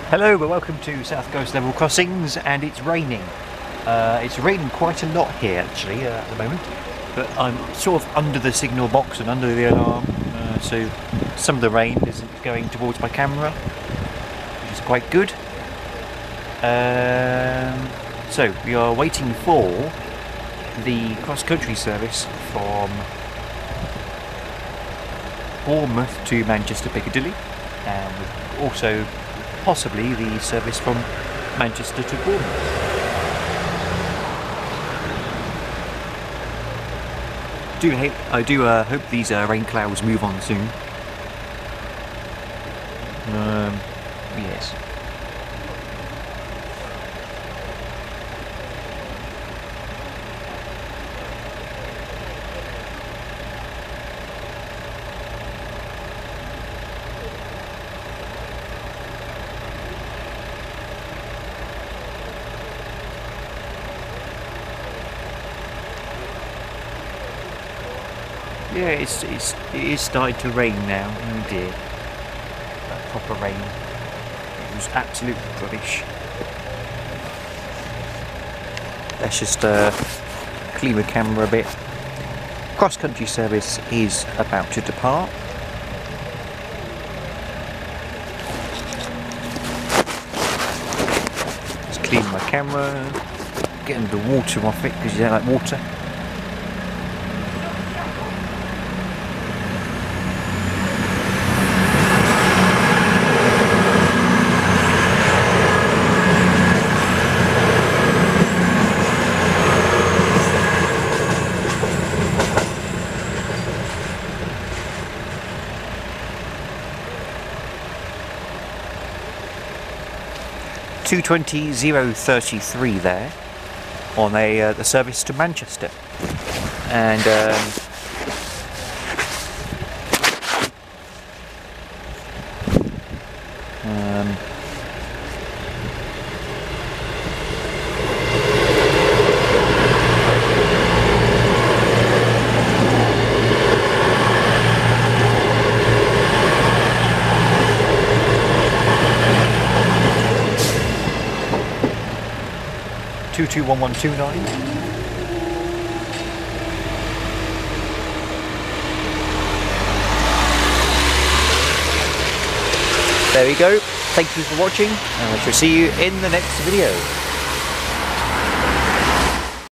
Hello, but welcome to South Coast Level Crossings, and it's raining. It's raining quite a lot here actually at the moment, but I'm sort of under the signal box and under the alarm, so some of the rain isn't going towards my camera, which is quite good. So we are waiting for the cross-country service from Bournemouth to Manchester Piccadilly, and also possibly the service from Manchester to Bournemouth. I do hope these rain clouds move on soon. Yes. Yeah, it is starting to rain now. Oh dear, that proper rain. It was absolute rubbish. Let's just clean the camera a bit. Cross-country service is about to depart. Just clean my camera, getting the water off it because you don't like water. $220,033 there on the service to Manchester, and 221129. There we go. Thank you for watching, and I shall see you in the next video.